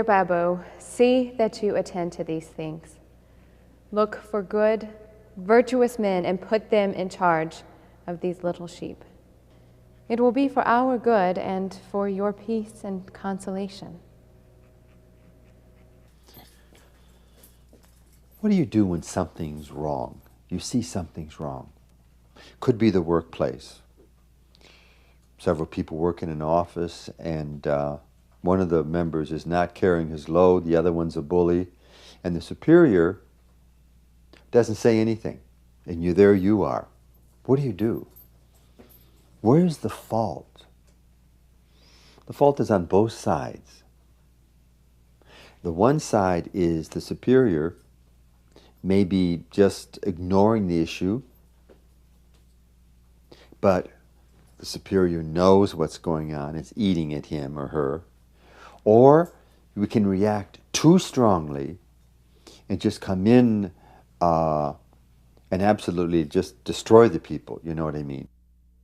Babu, see that you attend to these things. Look for good, virtuous men and put them in charge of these little sheep. It will be for our good and for your peace and consolation. What do you do when something's wrong? You see something's wrong. Could be the workplace. Several people work in an office and one of the members is not carrying his load, the other one's a bully, and the superior doesn't say anything. And there you are. What do? Where's the fault? The fault is on both sides. The one side is the superior maybe just ignoring the issue, but the superior knows what's going on, it's eating at him or her. Or we can react too strongly and just come in and absolutely just destroy the people, you know what I mean?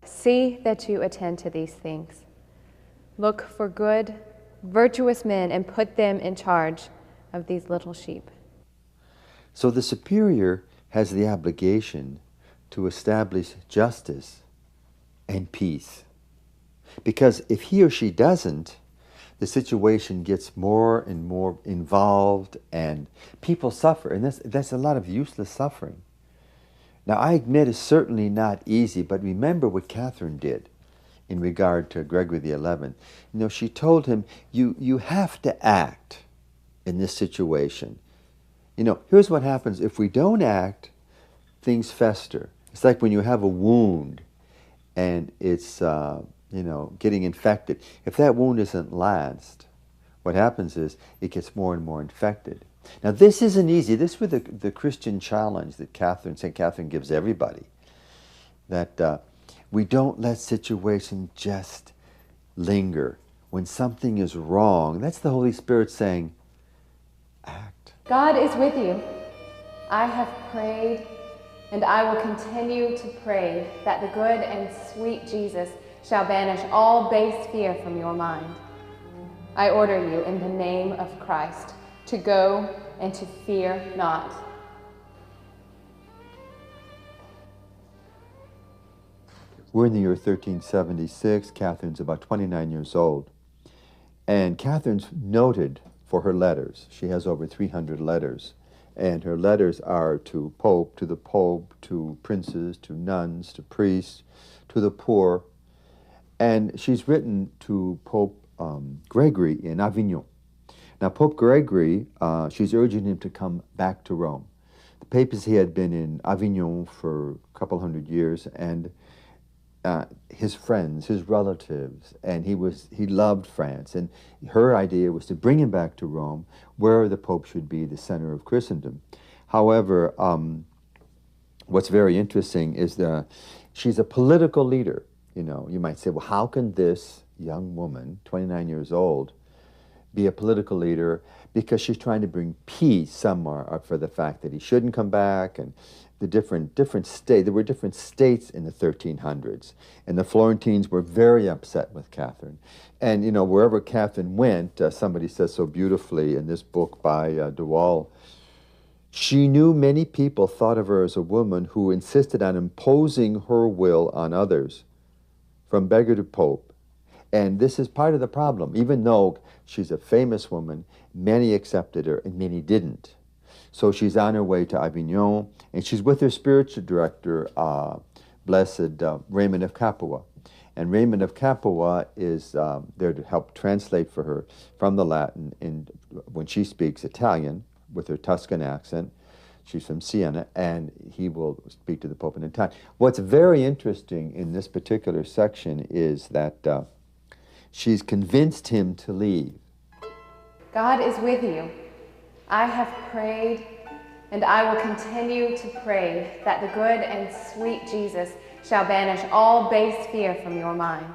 See that you attend to these things. Look for good, virtuous men and put them in charge of these little sheep. So the superior has the obligation to establish justice and peace. Because if he or she doesn't, the situation gets more and more involved and people suffer. And that's a lot of useless suffering. Now, I admit it's certainly not easy, but remember what Catherine did in regard to Gregory XI. You know, she told him, you have to act in this situation. You know, here's what happens. If we don't act, things fester. It's like when you have a wound and it's, getting infected. If that wound isn't lanced, what happens is it gets more and more infected. Now, this isn't easy. This was the Christian challenge that St. Catherine gives everybody, that we don't let situations just linger. When something is wrong, that's the Holy Spirit saying, act. God is with you. I have prayed, and I will continue to pray that the good and sweet Jesus shall banish all base fear from your mind. I order you in the name of Christ to go and to fear not. We're in the year 1376. Catherine's about 29 years old. And Catherine's noted for her letters. She has over 300 letters. And her letters are to the Pope, to princes, to nuns, to priests, to the poor. And she's written to Pope Gregory in Avignon. Now, Pope Gregory, she's urging him to come back to Rome. The papacy had been in Avignon for a couple hundred years, and his friends, his relatives, and he loved France. And her idea was to bring him back to Rome, where the Pope should be the center of Christendom. However, what's very interesting is that she's a political leader. You know, you might say, well, how can this young woman, 29 years old, be a political leader? Because she's trying to bring peace somewhere for the fact that he shouldn't come back, and the different states. There were different states in the 1300s, and the Florentines were very upset with Catherine. And you know, wherever Catherine went, somebody says so beautifully in this book by De Waal, she knew many people thought of her as a woman who insisted on imposing her will on others, from beggar to pope. And this is part of the problem. Even though she's a famous woman, many accepted her and many didn't. So she's on her way to Avignon, and she's with her spiritual director, Blessed Raymond of Capua. And Raymond of Capua is there to help translate for her from the Latin when she speaks Italian with her Tuscan accent. She's from Siena, and he will speak to the Pope in Italian. What's very interesting in this particular section is that she's convinced him to leave. God is with you. I have prayed, and I will continue to pray that the good and sweet Jesus shall banish all base fear from your mind.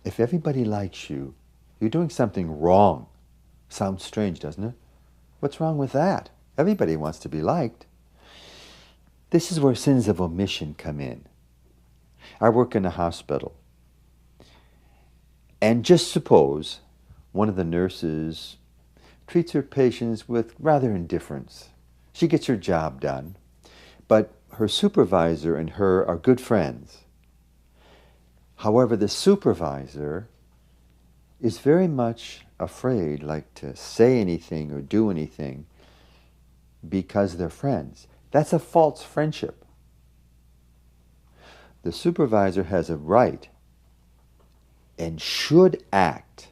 If everybody likes you, you're doing something wrong. Sounds strange, doesn't it? What's wrong with that? Everybody wants to be liked. This is where sins of omission come in. I work in a hospital. And just suppose one of the nurses treats her patients with rather indifference. She gets her job done, but her supervisor and her are good friends. However, the supervisor is very much afraid, like to say anything or do anything because they're friends. That's a false friendship. The supervisor has a right and should act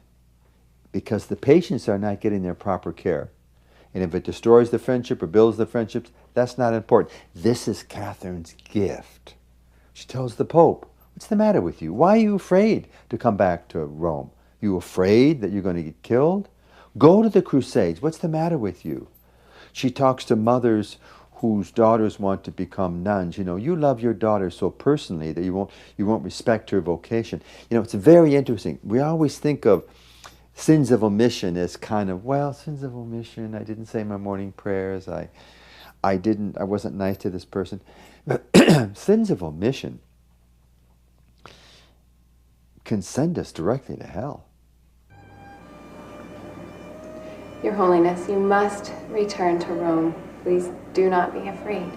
because the patients are not getting their proper care. And if it destroys the friendship or builds the friendships, that's not important. This is Catherine's gift. She tells the Pope, what's the matter with you? Why are you afraid to come back to Rome? You afraid that you're going to get killed? Go to the Crusades. What's the matter with you? She talks to mothers whose daughters want to become nuns. You love your daughter so personally that you won't respect her vocation. It's very interesting. We always think of sins of omission as kind of, sins of omission. I didn't say my morning prayers. I wasn't nice to this person. But sins of omission can send us directly to hell. Your Holiness, you must return to Rome. Please do not be afraid.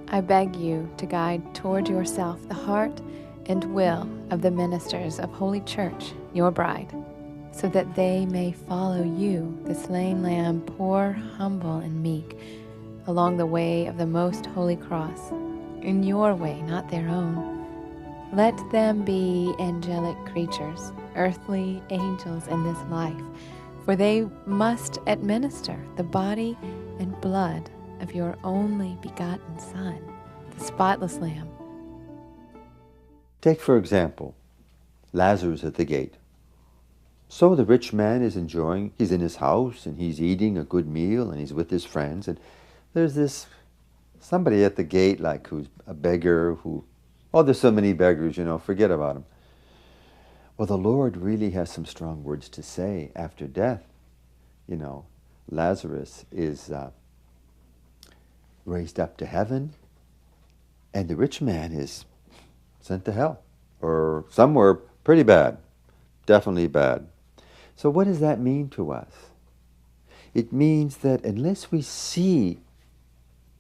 I beg you to guide toward yourself the heart and will of the ministers of Holy Church, your bride, so that they may follow you, the slain Lamb, poor, humble, and meek, along the way of the most holy cross, in your way, not their own. Let them be angelic creatures, earthly angels in this life, for they must administer the body and blood of your only begotten Son, the spotless Lamb. Take, for example, Lazarus at the gate. So the rich man is he's in his house, and he's eating a good meal, and he's with his friends, and there's somebody at the gate, like who's a beggar, there's so many beggars, forget about him. Well, the Lord really has some strong words to say after death. Lazarus is raised up to heaven, and the rich man is sent to hell, or somewhere pretty bad, definitely bad. So what does that mean to us? It means that unless we see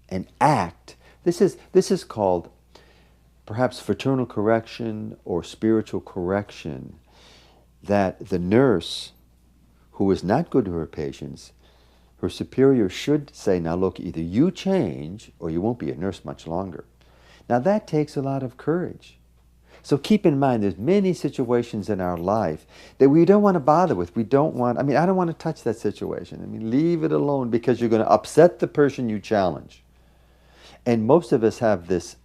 and act, this is called perhaps fraternal correction or spiritual correction, that the nurse who is not good to her patients, her superior should say, now look, either you change or you won't be a nurse much longer. Now that takes a lot of courage. So keep in mind, there's many situations in our life that we don't want to bother with. I don't want to touch that situation. Leave it alone, because you're going to upset the person you challenge. And most of us have this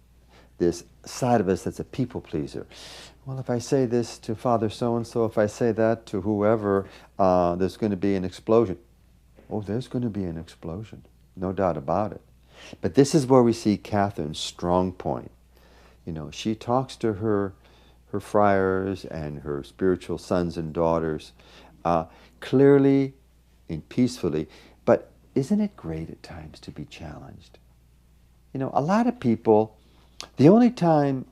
side of us that's a people pleaser. Well, if I say this to Father so-and-so, if I say that to whoever, there's going to be an explosion. Oh, there's going to be an explosion. No doubt about it. But this is where we see Catherine's strong point. She talks to her friars and her spiritual sons and daughters clearly and peacefully. But isn't it great at times to be challenged? A lot of people, the only time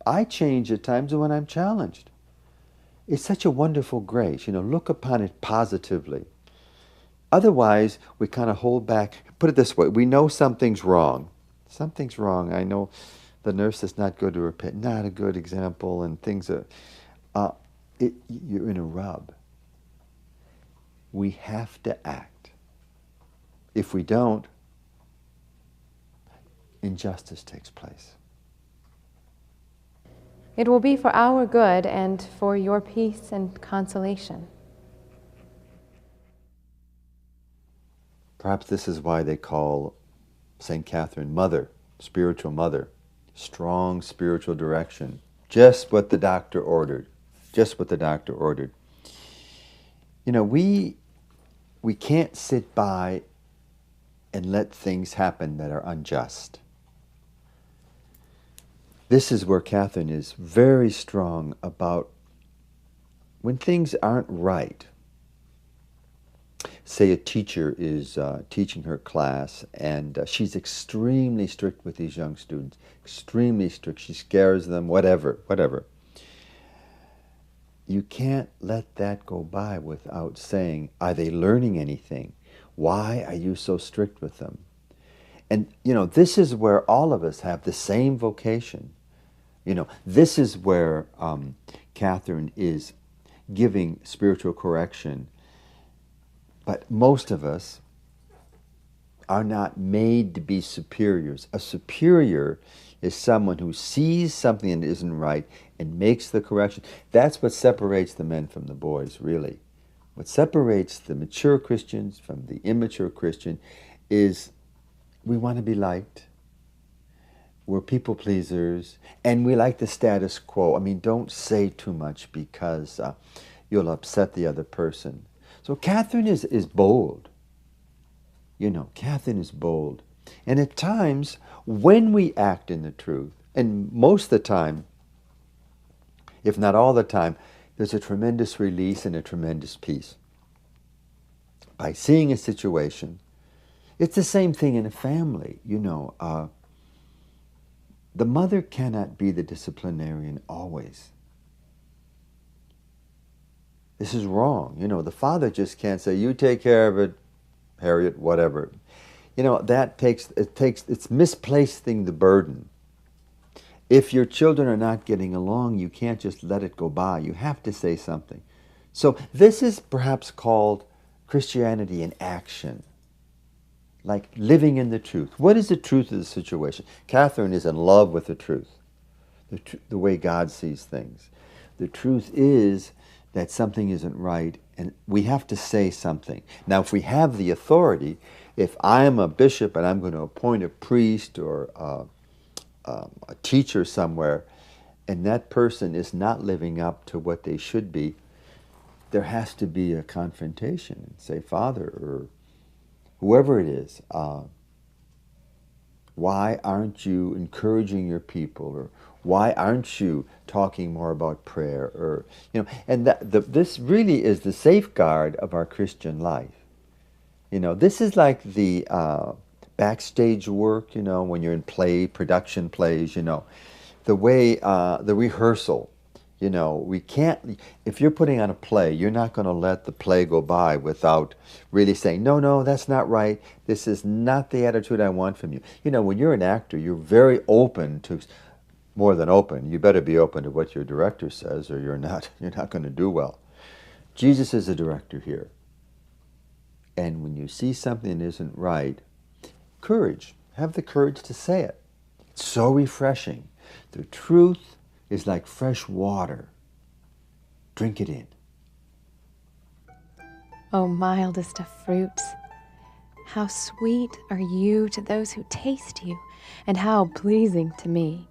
I change at times is when I'm challenged. It's such a wonderful grace. Look upon it positively. Otherwise, we kind of hold back. Put it this way, we know something's wrong. Something's wrong. I know the nurse is not good to her pet, not a good example, and things are, you're in a rub. We have to act. If we don't, injustice takes place. It will be for our good and for your peace and consolation. Perhaps this is why they call St. Catherine Mother, spiritual mother. Strong spiritual direction. Just what the doctor ordered. Just what the doctor ordered. We can't sit by and let things happen that are unjust. This is where Catherine is very strong about when things aren't right. Say a teacher is teaching her class, and she's extremely strict with these young students, extremely strict. She scares them, whatever. You can't let that go by without saying, are they learning anything? Why are you so strict with them? And, this is where all of us have the same vocation. This is where Catherine is giving spiritual correction. But most of us are not made to be superiors. A superior is someone who sees something that isn't right and makes the correction. That's what separates the men from the boys, really. What separates the mature Christians from the immature Christian is we want to be liked. We're people pleasers, and we like the status quo. I mean, don't say too much because you'll upset the other person. So Catherine is bold. Catherine is bold. And at times, when we act in the truth, and most of the time, if not all the time, there's a tremendous release and a tremendous peace. By seeing a situation, it's the same thing in a family. The mother cannot be the disciplinarian always. This is wrong. The father just can't say, you take care of it, Harriet, whatever. It's misplacing the burden. If your children are not getting along, you can't just let it go by. You have to say something. So this is perhaps called Christianity in action, like living in the truth. What is the truth of the situation? Catherine is in love with the truth, the way God sees things. The truth is that something isn't right, and we have to say something. Now, if we have the authority, if I am a bishop and I'm going to appoint a priest or a teacher somewhere, and that person is not living up to what they should be, there has to be a confrontation and say, Father, or whoever it is, why aren't you encouraging your people, or why aren't you talking more about prayer, or and this really is the safeguard of our Christian life. This is like the backstage work. When you're in production plays. The way the rehearsal. We can't. If you're putting on a play, you're not going to let the play go by without really saying, no, that's not right. This is not the attitude I want from you. When you're an actor, you're very open to. More than open, you better be open to what your director says, or you're not going to do well. Jesus is a director here. And when you see something that isn't right, courage. Have the courage to say it. It's so refreshing. The truth is like fresh water. Drink it in. O mildest of fruits, how sweet are you to those who taste you, and how pleasing to me.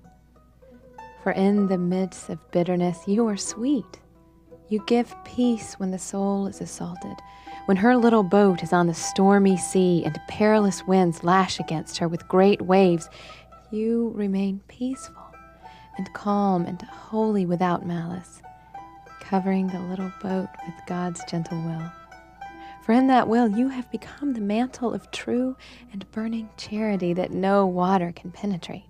For in the midst of bitterness you are sweet. You give peace when the soul is assaulted, when her little boat is on the stormy sea and perilous winds lash against her with great waves. You remain peaceful and calm and holy without malice, covering the little boat with God's gentle will. For in that will you have become the mantle of true and burning charity that no water can penetrate.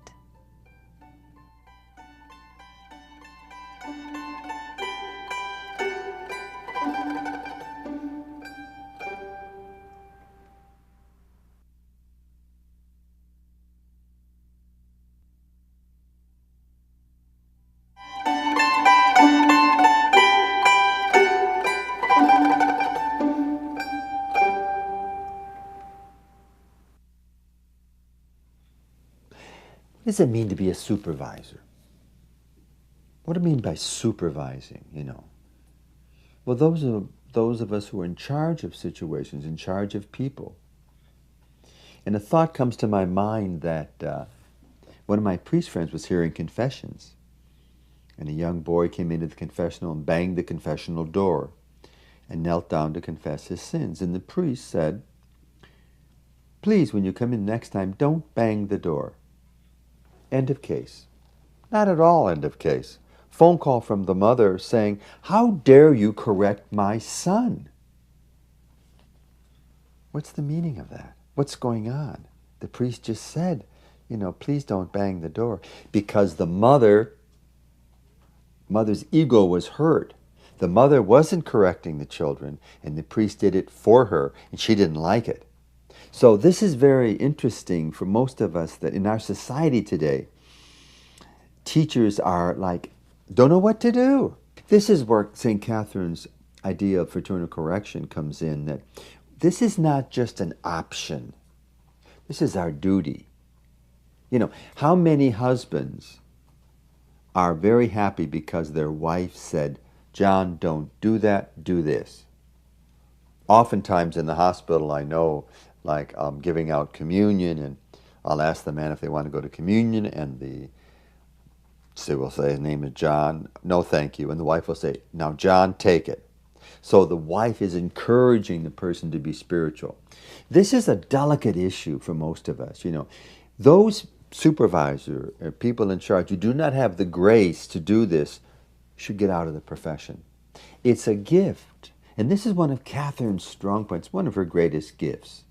What does it mean to be a supervisor? What do I mean by supervising, Well, those of us who are in charge of situations, in charge of people. And a thought comes to my mind that one of my priest friends was hearing confessions. And a young boy came into the confessional and banged the confessional door and knelt down to confess his sins. And the priest said, please, when you come in next time, don't bang the door. End of case. Not at all, end of case. Phone call from the mother saying, "How dare you correct my son?" What's the meaning of that? What's going on? The priest just said, please don't bang the door. Because the mother's ego was hurt. The mother wasn't correcting the children, and the priest did it for her, and she didn't like it. So this is very interesting for most of us, that in our society today, teachers are like, don't know what to do. This is where St. Catherine's idea of fraternal correction comes in, that this is not just an option. This is our duty. How many husbands are very happy because their wife said, "John, don't do that, do this"? Oftentimes in the hospital, I know, like giving out communion, and I'll ask the man if they want to go to communion, and will say his name is John. "No, thank you." And the wife will say, "Now, John, take it." So the wife is encouraging the person to be spiritual. This is a delicate issue for most of us. Those supervisor people in charge who do not have the grace to do this should get out of the profession. It's a gift. And this is one of Catherine's strong points, one of her greatest gifts.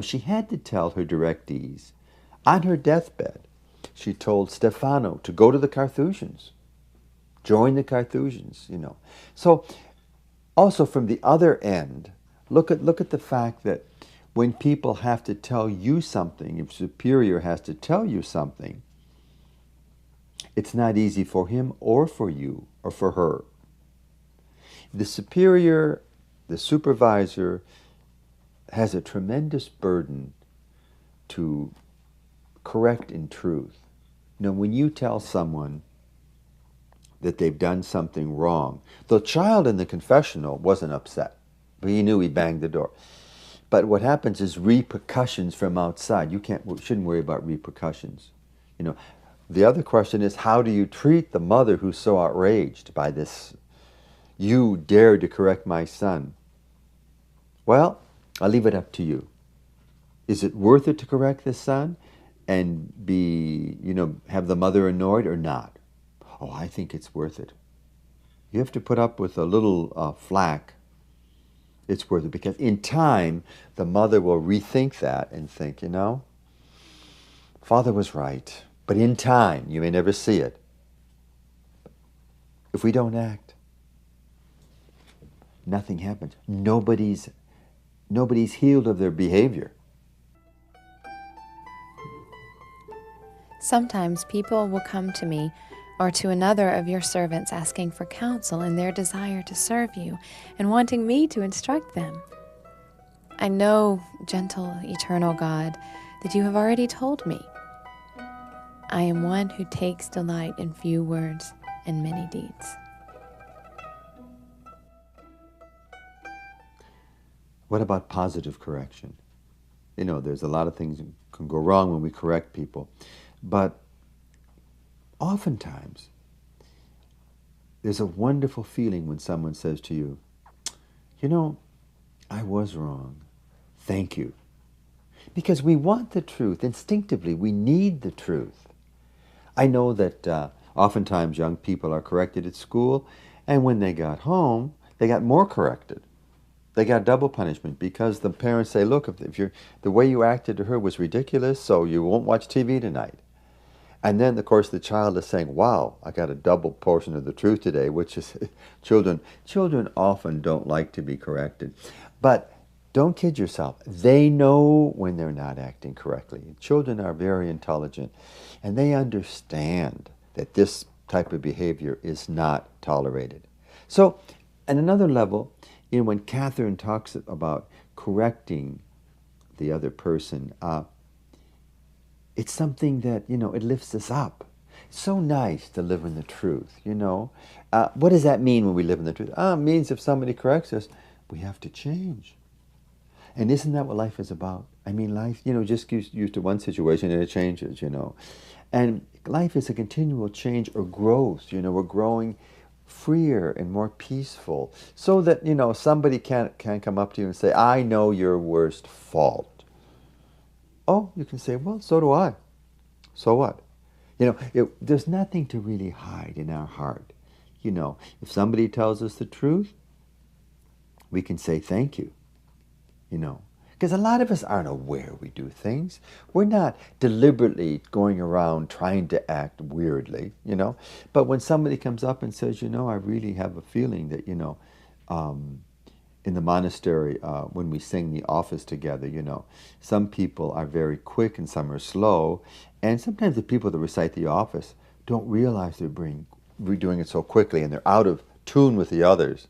She had to tell her directees on her deathbed. She told Stefano to go to the Carthusians, join the Carthusians. So also from the other end, look at the fact that when people have to tell you something, if superior has to tell you something, it's not easy for him or for you or for her. The superior, the supervisor, has a tremendous burden to correct in truth. When you tell someone that they've done something wrong, the child in the confessional wasn't upset, but he knew he banged the door. But what happens is repercussions from outside. You shouldn't worry about repercussions. The other question is, how do you treat the mother who's so outraged by this? "You dared to correct my son." Well, I'll leave it up to you. Is it worth it to correct the son and have the mother annoyed or not? Oh, I think it's worth it. You have to put up with a little flack. It's worth it, because in time, the mother will rethink that and think, Father was right. But in time, you may never see it. If we don't act, nothing happens. Nobody's healed of their behavior. Sometimes people will come to me or to another of your servants asking for counsel in their desire to serve you and wanting me to instruct them. I know, gentle, eternal God, that you have already told me. I am one who takes delight in few words and many deeds. What about positive correction? There's a lot of things that can go wrong when we correct people. But oftentimes, there's a wonderful feeling when someone says to you, "I was wrong. Thank you." Because we want the truth. Instinctively, we need the truth. I know that oftentimes young people are corrected at school, and when they got home, they got more corrected. They got double punishment, because the parents say, "Look, if the way you acted to her was ridiculous, so you won't watch TV tonight." And then, of course, the child is saying, "Wow, I got a double portion of the truth today," which is children often don't like to be corrected. But don't kid yourself. They know when they're not acting correctly. Children are very intelligent, and they understand that this type of behavior is not tolerated. So, at another level, when Catherine talks about correcting the other person, it's something that, it lifts us up. It's so nice to live in the truth, What does that mean when we live in the truth? It means if somebody corrects us, we have to change. And isn't that what life is about? Life, just used to one situation and it changes, And life is a continual change or growth, we're growing freer and more peaceful, so that, somebody can't come up to you and say, "I know your worst fault." Oh, you can say, "Well, so do I." So what? There's nothing to really hide in our heart. If somebody tells us the truth, we can say thank you, Because a lot of us aren't aware we do things. We're not deliberately going around trying to act weirdly, But when somebody comes up and says, I really have a feeling that, in the monastery, when we sing the office together, some people are very quick and some are slow. And sometimes the people that recite the office don't realize we're doing it so quickly and they're out of tune with the others.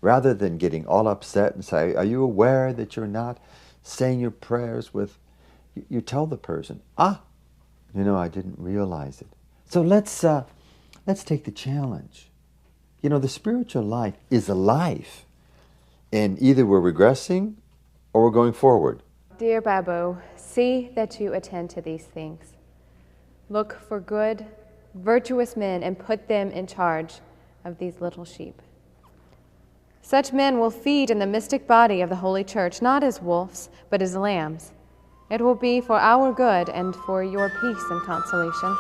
Rather than getting all upset and say, are you aware that you're not saying your prayers with, you tell the person, I didn't realize it. So let's take the challenge. The spiritual life is a life. And either we're regressing or we're going forward. Dear Babu, see that you attend to these things. Look for good, virtuous men and put them in charge of these little sheep. Such men will feed in the mystic body of the Holy Church, not as wolves, but as lambs. It will be for our good and for your peace and consolation.